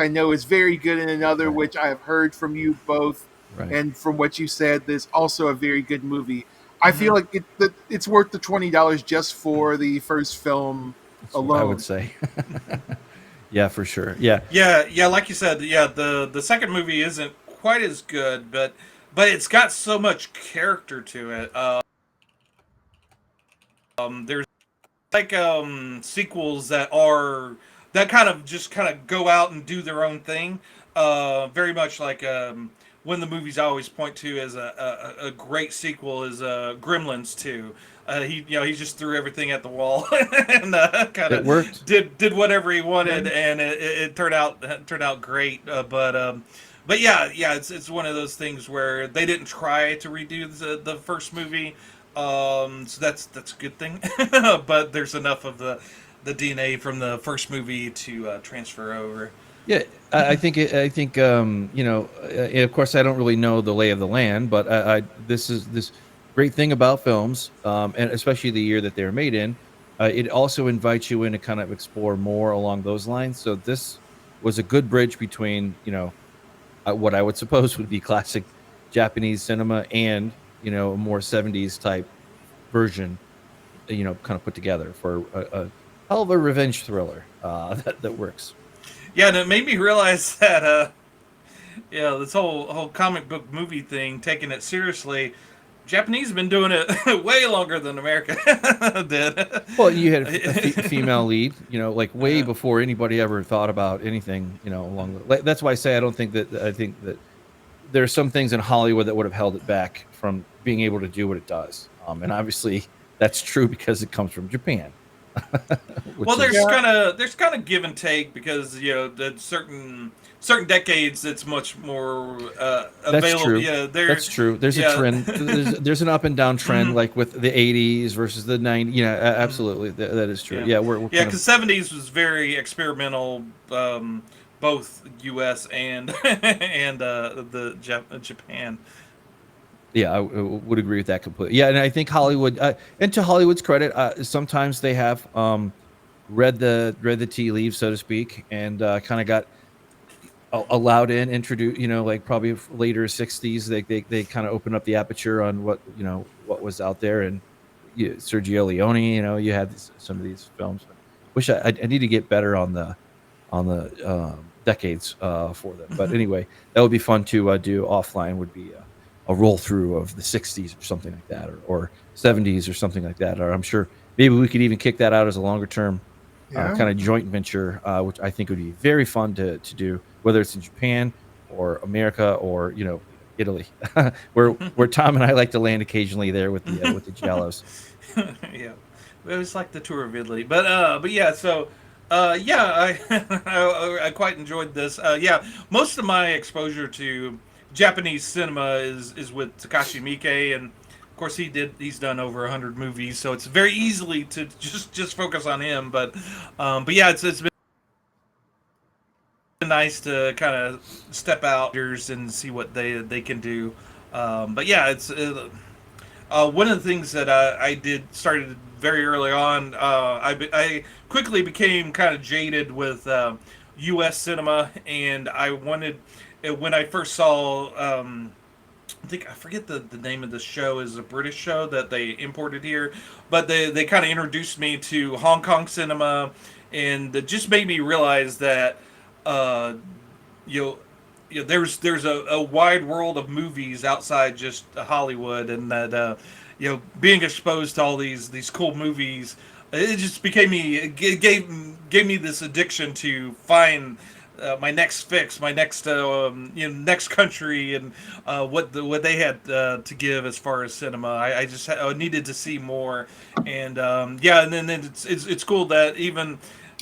Speaker 3: know is very good, and another which I have heard from you both, and from what you said, there's also a very good movie. I feel like it's worth the $20 just for the first film alone.
Speaker 2: I would say. Yeah, for sure. Yeah.
Speaker 1: Like you said, the second movie isn't quite as good, but it's got so much character to it. There's like sequels that kind of go out and do their own thing. Very much like one of the movies I always point to as a great sequel is Gremlins 2. He just threw everything at the wall and kind of did whatever he wanted, and it turned out great. But yeah, it's one of those things where they didn't try to redo the first movie. So that's a good thing. But there's enough of the DNA from the first movie to transfer over.
Speaker 2: Yeah, I think of course I don't really know the lay of the land, but this great thing about films, and especially the year that they're made in, It also invites you in to kind of explore more along those lines. So this was a good bridge between, what I would suppose would be classic Japanese cinema and, a more 70s type version, kind of put together for a hell of a revenge thriller that works.
Speaker 1: Yeah, and it made me realize that this whole comic book movie thing, taking it seriously, Japanese have been doing it way longer than America did.
Speaker 2: Well, you had a female lead, like way before anybody ever thought about anything, that's why I say I think that there are some things in Hollywood that would have held it back from being able to do what it does. And obviously that's true because it comes from Japan.
Speaker 1: Well, there's kind of give and take because that certain decades it's much more available.
Speaker 2: That's true.
Speaker 1: Yeah,
Speaker 2: that's true. There's a trend. There's an up and down trend, like with the 80s versus the 90s. Absolutely, that is true. Yeah, we're
Speaker 1: because 70s was very experimental, both U.S. and Japan.
Speaker 2: Yeah, I would agree with that completely. Yeah, and I think Hollywood, and to Hollywood's credit, sometimes they have read the tea leaves, so to speak, and kind of got allowed in, introduced. Like probably later 60s, they kind of opened up the aperture on what was out there, and Sergio Leone. You had some of these films. Wish I need to get better on the decades for them. But anyway, that would be fun to do offline. Would be a roll through of the 60s or something like that, or 70s or something like that. Or I'm sure maybe we could even kick that out as a longer term kind of joint venture, which I think would be very fun to do, whether it's in Japan or America or Italy, where Tom and I like to land occasionally there with the Giallos.
Speaker 1: Yeah, we always like the tour of Italy, but yeah, so. I quite enjoyed this. Most of my exposure to Japanese cinema is with Takashi Miike, and of course he's done over 100 movies, so it's very easily to just focus on him. But yeah, it's been nice to kind of step out and see what they can do. But yeah, it's one of the things that I started very early on. I quickly became kind of jaded with U.S. cinema, and I wanted when I first saw. I forget the name of the show. Is a British show that they imported here, but they kind of introduced me to Hong Kong cinema, and it just made me realize that there's a wide world of movies outside just Hollywood, and that being exposed to all these cool movies, it just gave me this addiction to find my next fix, my next next country, and what they had to give as far as cinema. I just needed to see more, and and then it's cool that even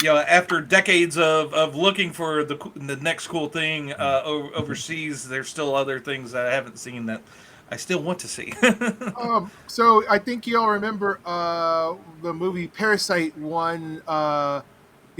Speaker 1: after decades of looking for the next cool thing overseas, there's still other things that I haven't seen that I still want to see.
Speaker 3: So I think you all remember the movie Parasite won the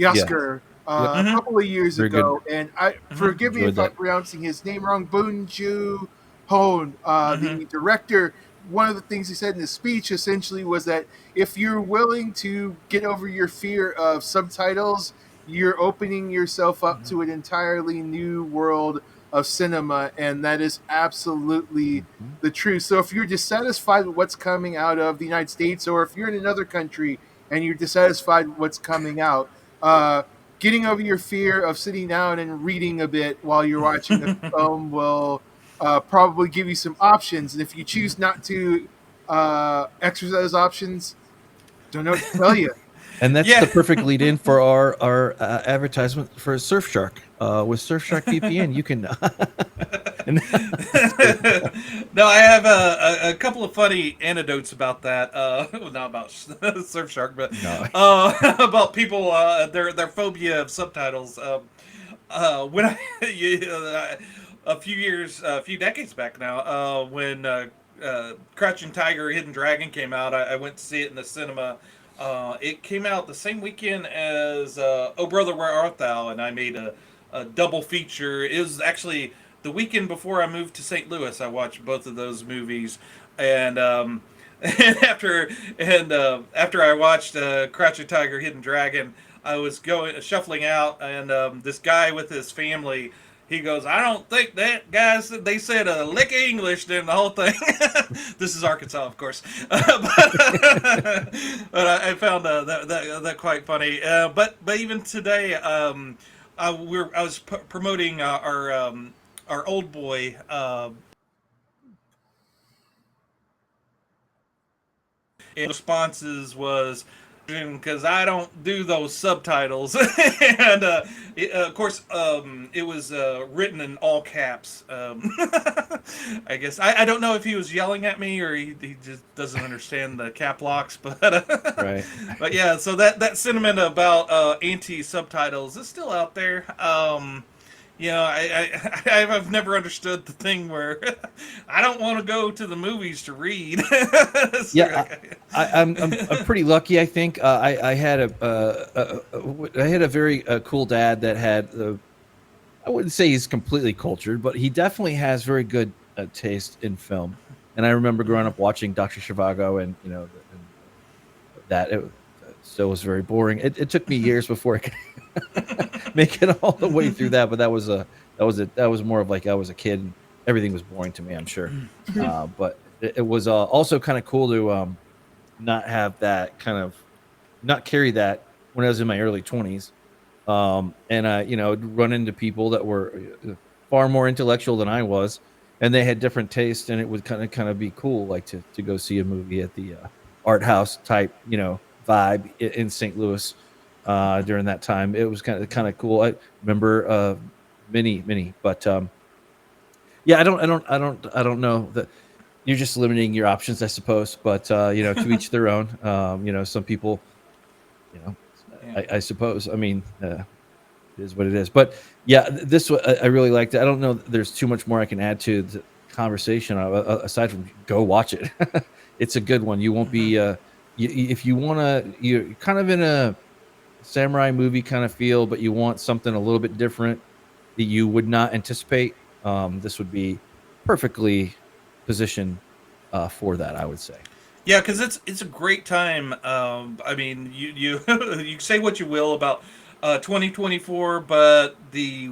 Speaker 3: Oscar a couple of years ago, and forgive me if I'm pronouncing his name wrong. Bong Joon-ho, the director. One of the things he said in his speech essentially was that if you're willing to get over your fear of subtitles, you're opening yourself up to an entirely new world of cinema, and that is absolutely the truth. So if you're dissatisfied with what's coming out of the United States, or if you're in another country and you're dissatisfied with what's coming out, getting over your fear of sitting down and reading a bit while you're watching the film will probably give you some options. And if you choose not to exercise those options, don't know what to tell you.
Speaker 2: And that's the perfect lead in for our advertisement for Surfshark. With Surfshark VPN, you can.
Speaker 1: No, I have a couple of funny anecdotes about that. Not about Surfshark, but about people their phobia of subtitles. When a few decades back now, when Crouching Tiger, Hidden Dragon came out, I went to see it in the cinema. It came out the same weekend as Oh Brother, Where Art Thou? And I made a double feature. It was actually the weekend before I moved to St. Louis. I watched both of those movies, and And after I watched Crouching Tiger, Hidden Dragon, I was going shuffling out, and this guy with his family, he goes, "I don't think that guys they said a lick of English during the whole thing." This is Arkansas, of course, but I found that quite funny. But even today, I was promoting our old boy. And responses was because I don't do those subtitles, and of course, it was written in all caps. I guess I don't know if he was yelling at me or he just doesn't understand the cap locks, but
Speaker 2: Right.
Speaker 1: but yeah. So that sentiment about anti subtitles is still out there. I've never understood the thing where I don't want to go to the movies to read.
Speaker 2: Yeah, I'm pretty lucky. I think I had a very cool dad that had I wouldn't say he's completely cultured, but he definitely has very good taste in film. And I remember growing up watching Dr. Zhivago, and that it still was very boring. It took me years before I could make it all the way through that, but that was more of like I was a kid and everything was boring to me, I'm sure. But it was also kind of cool to not have that not carry that when I was in my early 20s. And run into people that were far more intellectual than I was, and they had different tastes, and it would kind of be cool, like to go see a movie at the art house type, vibe in St. Louis during that time. It was kind of cool. I remember many, but yeah, I don't know that you're just limiting your options, I suppose. But to each their own. Some people, I suppose. I mean, it is what it is. But yeah, this I really liked it. I don't know that there's too much more I can add to the conversation aside from go watch it. It's a good one. You won't be if you want to. You're kind of in a samurai movie kind of feel, but you want something a little bit different that you would not anticipate. This would be perfectly positioned for that, I would say.
Speaker 1: Yeah, because it's a great time. I mean, you you say what you will about 2024, but the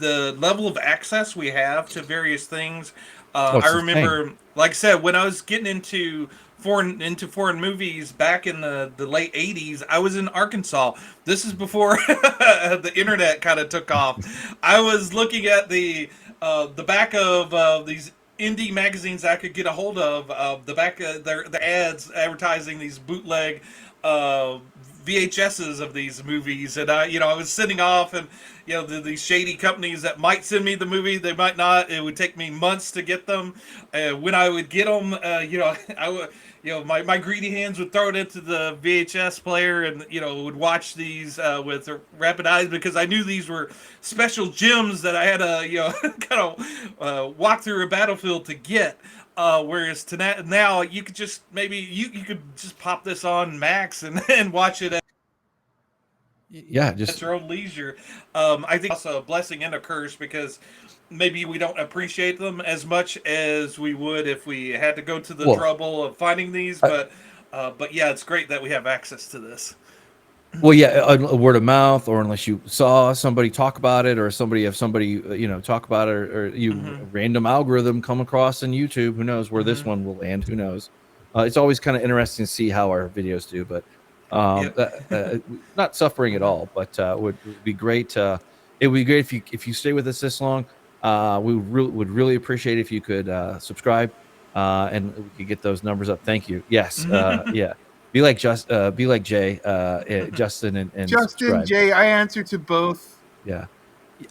Speaker 1: level of access we have to various things.
Speaker 2: Oh,
Speaker 1: I
Speaker 2: it's insane.
Speaker 1: remember, like I said, when I was getting into foreign movies back in the late 80s, I was in Arkansas. This is before the internet kind of took off. I was looking at the back of these indie magazines I could get a hold of, the back of the ads advertising these bootleg VHSs of these movies, and I was sitting off, and these shady companies that might send me the movie, they might not. It would take me months to get them. When I would get them, I would. My greedy hands would throw it into the VHS player, and would watch these with rapid eyes, because I knew these were special gems that I had to kind of walk through a battlefield to get. Whereas now you could just you could just pop this on Max and watch it
Speaker 2: Yeah,
Speaker 1: at
Speaker 2: just
Speaker 1: your own leisure. I think also a blessing and a curse, because maybe we don't appreciate them as much as we would if we had to go to the
Speaker 2: well,
Speaker 1: trouble of finding these.
Speaker 2: I,
Speaker 1: But yeah, it's great that we have access to this.
Speaker 2: well, yeah, a word of mouth, or unless you saw somebody talk about it, or somebody talk about it, or you
Speaker 1: Mm-hmm.
Speaker 2: a random algorithm come across on YouTube. Who knows where this
Speaker 1: Mm-hmm.
Speaker 2: one will land? Who knows? It's always kind of interesting to see how our videos do, but
Speaker 1: Yep.
Speaker 2: not suffering at
Speaker 1: Mm-hmm.
Speaker 2: all. But would be great. It would be great if you stay with us this long. We would really appreciate if you could subscribe, and we could get those numbers up. Thank you. Yes. Yeah. Be like Jay, Justin, and
Speaker 3: Justin,
Speaker 2: subscribe.
Speaker 3: Jay, I answer to both.
Speaker 2: Yeah,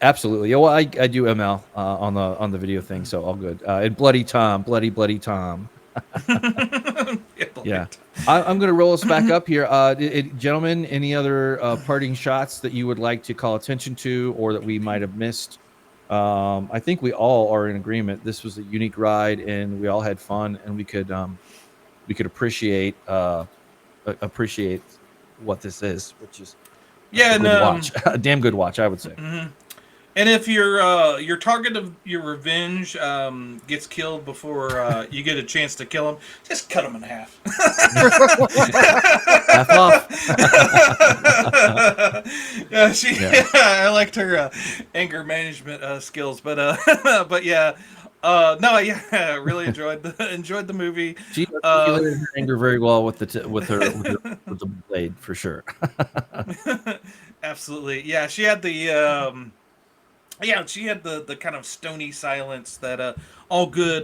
Speaker 2: absolutely. Yeah, well, I do ML on the video thing, so all good. And bloody Tom. Yeah, I'm gonna roll us back up here. Gentlemen, any other parting shots that you would like to call attention to, or that we might have missed? I think we all are in agreement. This was a unique ride, and we all had fun, and we could appreciate what this is, which is
Speaker 1: Yeah,
Speaker 2: a
Speaker 1: and
Speaker 2: good watch, a damn good watch, I would say.
Speaker 1: mhm. And if your target of your revenge gets killed before you get a chance to kill him, just cut him in half.
Speaker 2: Half off.
Speaker 1: Yeah, I liked her anger management skills, but yeah, no, yeah, I really enjoyed the movie.
Speaker 2: She articulated her anger very well with the blade for sure.
Speaker 1: Absolutely, yeah. She had the kind of stony silence that all good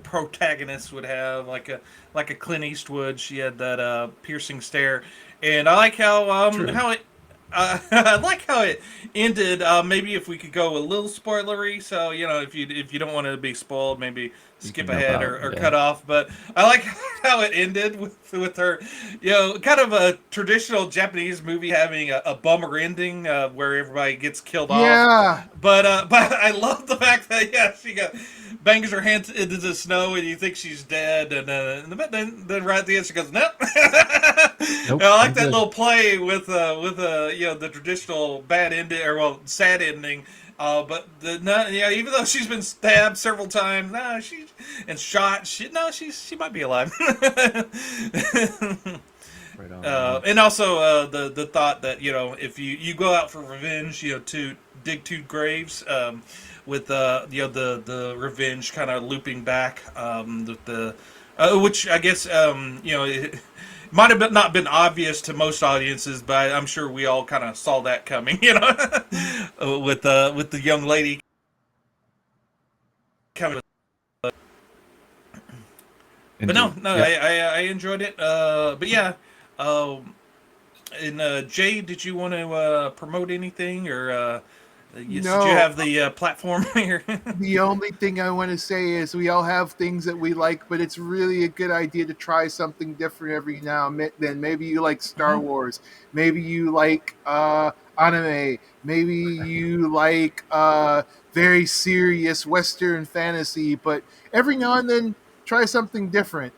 Speaker 1: protagonists would have, like a Clint Eastwood. She had that piercing stare, and I like how it. I like how it ended. Maybe if we could go a little spoilery, so if you don't want to be spoiled, maybe skip ahead or cut off. But I like how it ended with her, kind of a traditional Japanese movie having a bummer ending where everybody gets killed off. But I love the fact that she bangs her hand into the snow and you think she's dead, and then right at the end she goes nope.
Speaker 2: Nope,
Speaker 1: I like that little play with the traditional bad ending or sad ending. But even though she's been stabbed several times, and shot, she might be alive.
Speaker 2: Right on.
Speaker 1: And also the thought that if you go out for revenge, to dig two graves, with the revenge kind of looping back, which I guess it might have not been obvious to most audiences, but I'm sure we all kind of saw that coming, with the young lady coming. But no, I enjoyed it. But yeah, and Jay, did you want to promote anything, or did you have the platform here?
Speaker 3: The only thing I want to say is we all have things that we like, but it's really a good idea to try something different every now and then. Maybe you like Star Wars. Maybe you like anime. Maybe you like very serious Western fantasy. But every now and then, try something different.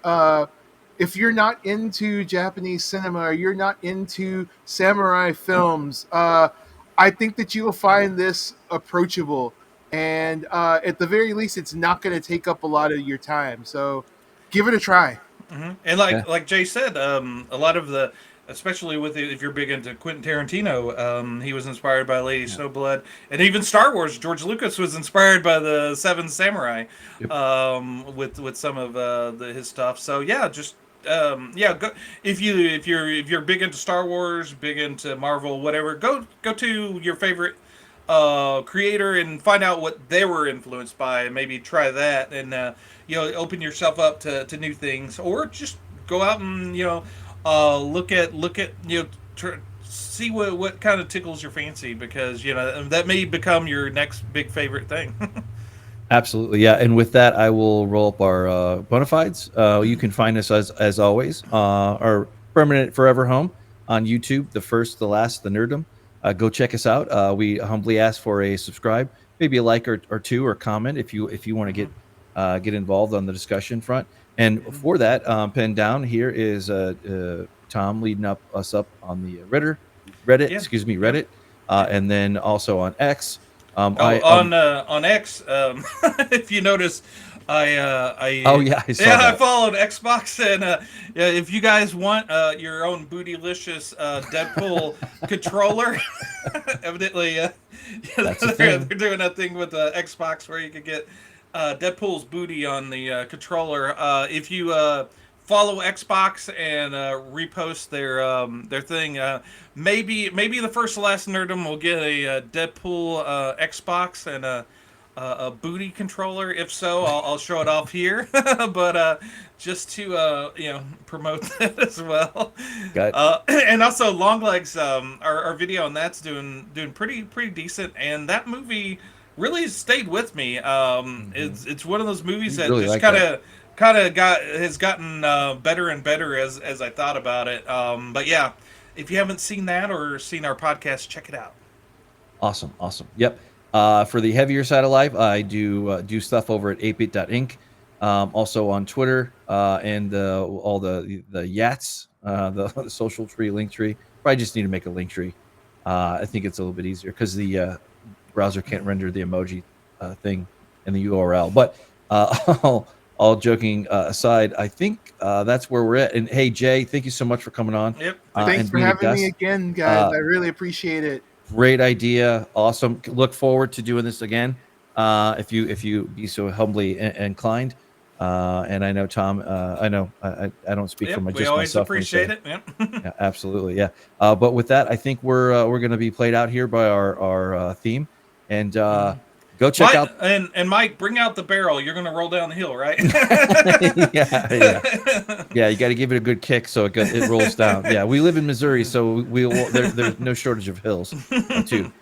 Speaker 3: If you're not into Japanese cinema or you're not into samurai films, I think that you will find this approachable, and at the very least, it's not going to take up a lot of your time. So, give it a try.
Speaker 1: Mm-hmm. And like Jay said, a lot of especially if you're big into Quentin Tarantino, he was inspired by Lady Snowblood, and even Star Wars. George Lucas was inspired by the Seven Samurai, with some of his stuff. So yeah, just. Go, if you're big into Star Wars, big into Marvel, whatever, go to your favorite creator and find out what they were influenced by, and maybe try that, and open yourself up to new things, or just go out and look at see what kind of tickles your fancy, because that may become your next big favorite thing.
Speaker 2: Absolutely, yeah. And with that, I will roll up our bona fides. You can find us as always, our permanent forever home on YouTube, the first, the last, the Nerdom. Go check us out. We humbly ask for a subscribe, maybe a like or two, or comment if you want to get involved on the discussion front. And for that, pinned down here is Tom leading us up on the Reddit, and then also on X.
Speaker 1: On X, if you notice, I followed Xbox, and if you guys want your own bootylicious Deadpool controller, evidently they're doing that thing with Xbox where you could get Deadpool's booty on the controller. If you follow Xbox and repost their thing, maybe the first last Nerdom will get a Deadpool Xbox and a booty controller. If so, I'll show it off here. But just to promote that as well. And also LongLegs, our video on that's doing pretty decent, and that movie really stayed with me. It's one of those movies that really just kind of has gotten better and better as I thought about it. But yeah, if you haven't seen that or seen our podcast, check it out.
Speaker 2: Awesome. Yep. For the heavier side of life, I do stuff over at ApeIt.Ink, also on Twitter, and all the Yats, the social tree, link tree. Probably just need to make a link tree. I think it's a little bit easier because the browser can't render the emoji thing in the URL. But all joking aside, I think that's where we're at. And hey, Jay, thank you so much for coming on.
Speaker 1: Yep.
Speaker 3: Thanks
Speaker 2: and
Speaker 3: for
Speaker 2: being a
Speaker 3: having me
Speaker 2: guest.
Speaker 3: again, guys. I really appreciate it.
Speaker 2: Great idea. Awesome. Look forward to doing this again. If you be so humbly inclined. And I know Tom. I know I don't speak for
Speaker 1: we
Speaker 2: just
Speaker 1: always
Speaker 2: myself.
Speaker 1: appreciate it. Yep.
Speaker 2: Yeah, absolutely. Yeah. But with that, I think we're going to be played out here by our theme, and go check
Speaker 1: Mike,
Speaker 2: out.
Speaker 1: And Mike, bring out the barrel. You're going to roll down the hill, right?
Speaker 2: Yeah. You got to give it a good kick so it rolls down. Yeah, we live in Missouri, so there's no shortage of hills too.